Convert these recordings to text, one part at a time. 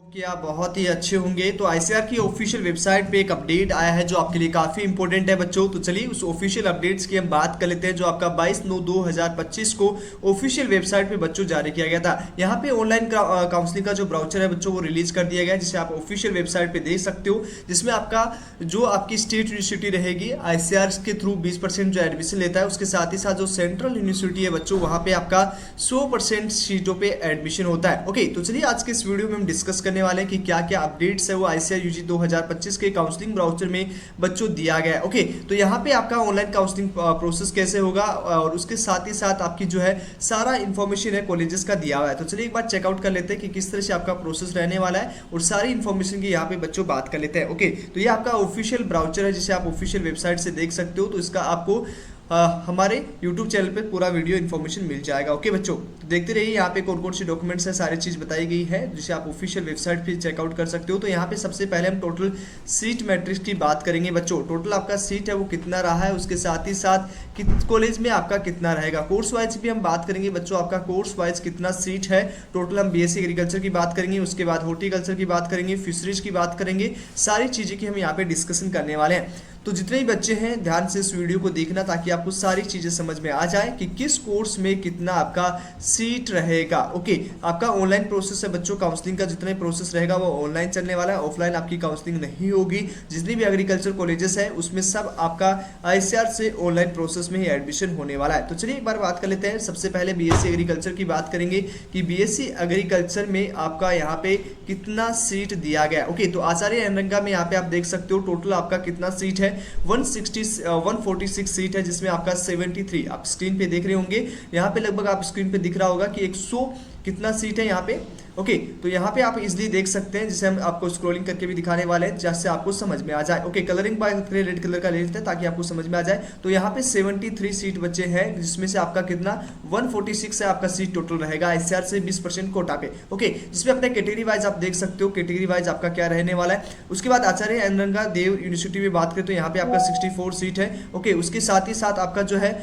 कि आप बहुत ही अच्छे होंगे। तो आईसीआर की ऑफिशियल वेबसाइट पे एक अपडेट आया है जो आपके लिए काफ़ी इंपॉर्टेंट है बच्चों। तो चलिए उस ऑफिशियल अपडेट्स की हम बात कर लेते हैं जो आपका 22/9/2025 को ऑफिशियल वेबसाइट पे बच्चों जारी किया गया था। यहाँ पे ऑनलाइन काउंसलिंग का जो ब्राउचर है बच्चों वो रिलीज कर दिया गया है, जिसे आप ऑफिशियल वेबसाइट पे देख सकते हो, जिसमें आपका जो आपकी स्टेट यूनिवर्सिटी रहेगी आईसीआर के थ्रू 20% जो एडमिशन लेता है, उसके साथ ही साथ जो सेंट्रल यूनिवर्सिटी है बच्चों वहाँ पे आपका 100% सीटों पे एडमिशन होता है। ओके, तो चलिए आज के इस वीडियो में हम डिस्कस करने वाले हैं कि क्या क्या अपडेट्स है वो आईसीआर यूजी 2025 के काउंसलिंग ब्राउचर में बच्चों दिया गया है। ओके, तो यहाँ पे आपका ऑनलाइन काउंसलिंग प्रोसेस कैसे होगा और उसके साथ ही साथ आपकी जो है सारा इन्फॉर्मेशन है कॉलेजेस का दिया हुआ है। तो चलिए एक बार चेकआउट कर लेते हैं कि किस तरह से आपका प्रोसेस रहने वाला है और सारी इन्फॉर्मेशन की यहाँ पे बच्चों बात कर लेते हैं। ओके, तो ये आपका ऑफिशियल ब्राउचर है जिसे आप ऑफिशियल वेबसाइट से देख सकते हो। तो इसका आपको हमारे YouTube चैनल पे पूरा वीडियो इन्फॉर्मेशन मिल जाएगा। ओके बच्चों, तो देखते रहिए यहाँ पे कौन कौन सी डॉक्यूमेंट्स है, सारी चीज़ बताई गई है जिसे आप ऑफिशियल वेबसाइट पे चेकआउट कर सकते हो। तो यहाँ पे सबसे पहले हम टोटल सीट मैट्रिक्स की बात करेंगे बच्चों। टोटल आपका सीट है वो कितना रहा है, उसके साथ ही साथ किस कॉलेज में आपका कितना रहेगा। कोर्स वाइज भी हम बात करेंगे बच्चों, आपका कोर्स वाइज कितना सीट है। टोटल हम बीएससी एग्रीकल्चर की बात करेंगे, उसके बाद हॉर्टिकल्चर की बात करेंगे, फिशरीज की बात करेंगे, सारी चीज़ें की हम यहाँ पे डिस्कशन करने वाले हैं। तो जितने भी बच्चे हैं ध्यान से इस वीडियो को देखना ताकि आपको सारी चीज़ें समझ में आ जाए कि किस कोर्स में कितना आपका सीट रहेगा। ओके, आपका ऑनलाइन प्रोसेस है बच्चों, काउंसलिंग का जितना प्रोसेस रहेगा वो ऑनलाइन चलने वाला है, ऑफलाइन आपकी काउंसलिंग नहीं होगी। जितनी भी एग्रीकल्चर कॉलेजेस है उसमें सब आपका आईसीआर से ऑनलाइन प्रोसेस में ही एडमिशन होने वाला है। तो चलिए एक बार बात कर लेते हैं। सबसे पहले बीएससी एग्रीकल्चर की बात करेंगे कि बीएससी एग्रीकल्चर में आपका यहाँ पे कितना सीट दिया गया। ओके, तो आचार्य एनरंगा में यहाँ पे आप देख सकते हो टोटल आपका कितना सीट है, 146 सीट है, जिसमें आपका 73 आप स्क्रीन पे देख रहे होंगे। यहाँ पे लगभग आप स्क्रीन पे दिख रहा होगा कि 100 कितना सीट है यहाँ पे। ओके, तो यहाँ पे आप इजीली देख सकते हैं, जिसे हम आपको स्क्रॉलिंग करके भी दिखाने वाले हैं जिससे आपको समझ में आ जाए। Okay, colouring by red colour का ले लेते हैं ताकि आपको समझ में आ जाए। तो यहाँ पे 73 सीट बचे हैं, जिसमें से आपका कितना 146 है आपका सीट टोटल रहेगा आईसीआर से 20% कोटा पे। ओके, जिसमें अपने कैटेगरी वाइज आप देख सकते हो कैटेगरी वाइज आपका क्या रहने वाला है। उसके बाद आचार्य एनरंगा देव यूनिवर्सिटी में बात करें तो यहाँ पे आपका 64 सीट है। ओके, उसके साथ ही साथ आपका जो है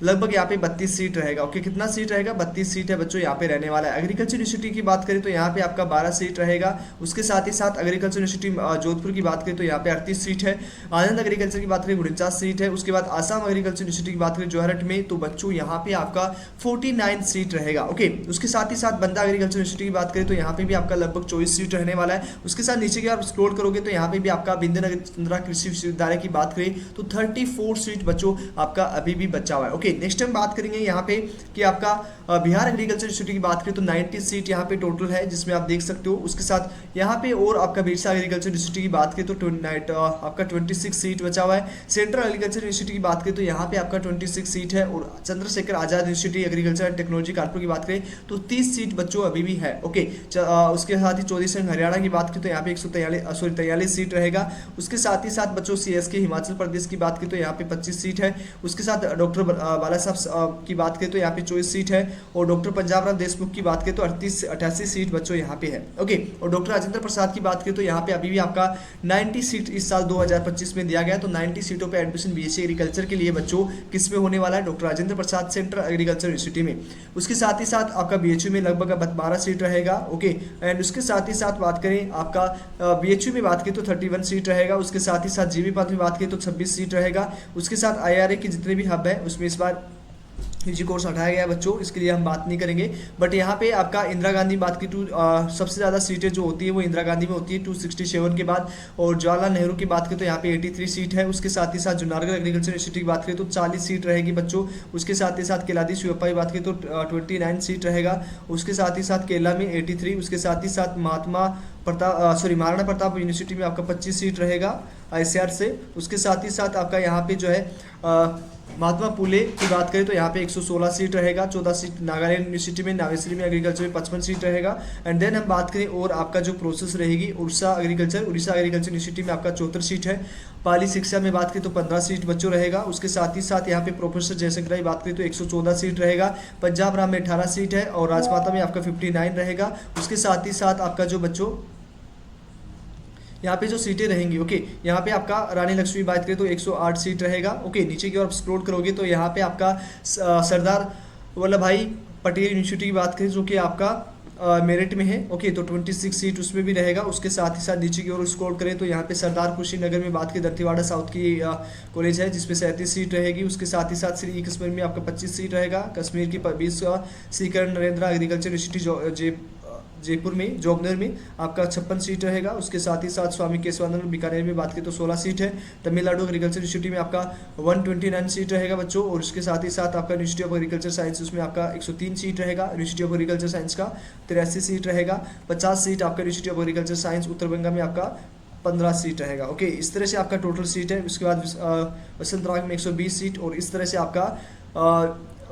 लगभग यहाँ पे 32 सीट रहेगा। ओके, कितना सीट रहेगा, 32 सीट है बच्चों यहाँ पे रहने वाला है। एग्रीकल्चर यूनिवर्सिटी की बात करें तो यहाँ पे आपका 12 सीट रहेगा। उसके साथ ही साथ एग्रीकल्चर यूनिवर्सिटी जोधपुर की बात करें तो यहाँ पे 38 सीट है। आनंद एग्रीकल्चर की बात करें 49 सीट है। उसके बाद आसाम एग्रीकल्चर यूनिवर्सिटी की बात करें जोरहट में तो बच्चों यहाँ पे आपका 49 सीट रहेगा। ओके, उसके साथ ही साथ बंदा एग्रीकल्चर यूनिवर्सिटी की बात करें तो यहाँ पे भी आपका लगभग 24 सीट रहने वाला है। उसके साथ नीचे की आप स्क्रॉल करोगे तो यहाँ पे भी आपका विंध्यनगर चंद्रा कृषि विश्वविद्यालय की बात करें तो 34 सीट बच्चों आपका अभी भी बचा हुआ है। ओके, नेक्स्ट हम बात करेंगे यहाँ पे कि आपका बिहार एग्रीकल्चर यूनिवर्सिटी की बात करें तो 90 सीट यहाँ पे टोटल है, जिसमें आप देख सकते हो। उसके साथ यहाँ पे और आपका बिरसा एग्रीकल्चर यूनिवर्सिटी की बात करें तो आपका 26 सीट बचा हुआ है। सेंट्रल एग्रीकल्चर यूनिवर्सिटी की बात करें तो यहाँ पे आपका 26 सीट है। और Chandrashekhar Azad university agriculture and technology Kanpur की बात करें तो 30 सीट बच्चों अभी भी है। ओके, उसके साथ ही चौधरी संघ हरियाणा की बात करें तो यहाँ पे 143 सीट रहेगा। उसके साथ ही साथ बच्चों सीएसके हिमाचल प्रदेश की बात करें तो यहाँ पे 25 सीट है। उसके साथ डॉक्टर बाला साहब की बात करें तो यहाँ पे 24 सीट है। और डॉक्टर पंजाब राव देशमुख की बात करें तो 88 सीट बच्चों यहाँ पे है। ओके, और डॉक्टर राजेंद्र प्रसाद की बात करें तो यहाँ पे अभी भी आपका 90 सीट इस साल 2025 में दिया गया। तो 90 सीटों पे एडमिशन बीएससी एग्रीकल्चर के लिए बच्चों किस में होने वाला है, doctor Rajendra Prasad central agriculture university में। उसके साथ ही साथ आपका बीएचयू में लगभग 12 सीट रहेगा। ओके, एंड उसके साथ ही साथ बात करें आपका बीएचयू में बात करें तो 31 सीट रहेगा। उसके साथ ही साथ जीबी पाथ में बात करें तो 26 सीट रहेगा। उसके साथ आईआरए के जितने भी हब है उसमें इस बार यूजी कोर्स हटाया गया है बच्चों, इसके लिए हम बात नहीं करेंगे। बट यहाँ पे आपका इंदिरा गांधी बात की सबसे ज़्यादा सीटें जो होती है वो इंदिरा गांधी में होती है 267 के बाद। और जवाहरलाल नेहरू की बात करें तो यहाँ पे 83 सीट है। उसके साथ ही साथ जूनागढ़ एग्रीकल्चर यूनिवर्सिटी की बात करें तो 40 सीट रहेगी बच्चों। उसके साथ ही साथ केलादी शिवप्पा की बात करें तो 29 सीट रहेगा। उसके साथ ही साथ केरला में 83। उसके साथ ही साथ महाराणा प्रताप यूनिवर्सिटी में आपका 25 सीट रहेगा आईसीआर से। उसके साथ ही साथ आपका यहाँ पे जो है महात्मा फुले की बात करें तो यहाँ पे 116 सीट रहेगा। 14 सीट नागालैंड यूनिवर्सिटी में, नावेसरी में एग्रीकल्चर में 55 सीट रहेगा। एंड देन हम बात करें और आपका जो प्रोसेस रहेगी उड़ीसा एग्रीकल्चर यूनिवर्सिटी में आपका 74 सीट है। पाली शिक्षा में बात करें तो 15 सीट बच्चों रहेगा। उसके साथ ही साथ यहाँ पे प्रोफेसर जयशंकर की बात करें तो 114 सीट रहेगा। पंजाब राम में 18 सीट है और राजमाता में आपका 59 रहेगा। उसके साथ ही साथ आपका जो बच्चों यहाँ पे जो सीटें रहेंगी, ओके, यहाँ पे आपका रानी लक्ष्मी बात करें तो 108 सीट रहेगा। ओके, नीचे की ओर आप स्क्रॉल करोगे तो यहाँ पे आपका सरदार वल्लभ भाई पटेल यूनिवर्सिटी की बात करें जो कि आपका मेरिट में है। ओके, तो 26 सीट उसमें भी रहेगा। उसके साथ ही साथ नीचे की ओर स्क्रॉल करें तो यहाँ पे सरदार कुशीनगर में बात की दंतेवाड़ा साउथ की कॉलेज है जिसपे 37 सीट रहेगी। उसके साथ ही साथ श्री कश्मीर में आपका 25 सीट रहेगा। कश्मीर की 20 सीकर नरेंद्र एग्रीकल्चर यूनिवर्सिटी जयपुर में जोगनर में आपका 56 सीट रहेगा। उसके साथ ही साथ स्वामी केशवानंद बीकानेर में बात की तो 16 सीट है। तमिलनाडु एग्रीकल्चर यूनिवर्सिटी में आपका 129 सीट रहेगा बच्चों। और उसके साथ ही साथ आपका यूनिवर्सिटी ऑफ एग्रीकल्चर साइंस उसमें आपका 103 सीट रहेगा। यूनिवर्सिटी ऑफ एग्रीकल्चर साइंस का 83 सीट रहेगा। 50 सीट आपका यूनिवर्सिटी ऑफ एग्रीकल्चर साइंस उत्तर बंगा में आपका 15 सीट रहेगा। ओके, इस तरह से आपका टोटल सीट है। उसके बाद वसंत राग में 120 सीट और इस तरह से आपका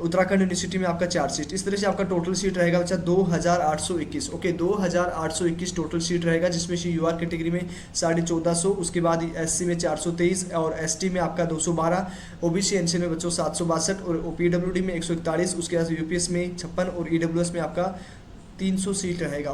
उत्तराखंड यूनिवर्सिटी में आपका 4 सीट। इस तरह से आपका टोटल सीट रहेगा बच्चा 2821। ओके, 2821 टोटल सीट रहेगा जिसमें से यूआर कैटेगरी में 1450, उसके बाद एससी में 423 और एसटी में आपका 212, ओबीसी एनसी में बच्चों 762 और पीडब्ल्यूडी में 141, उसके बाद यूपीएस में 56 और ईडब्ल्यूएस में आपका 300 सीट रहेगा।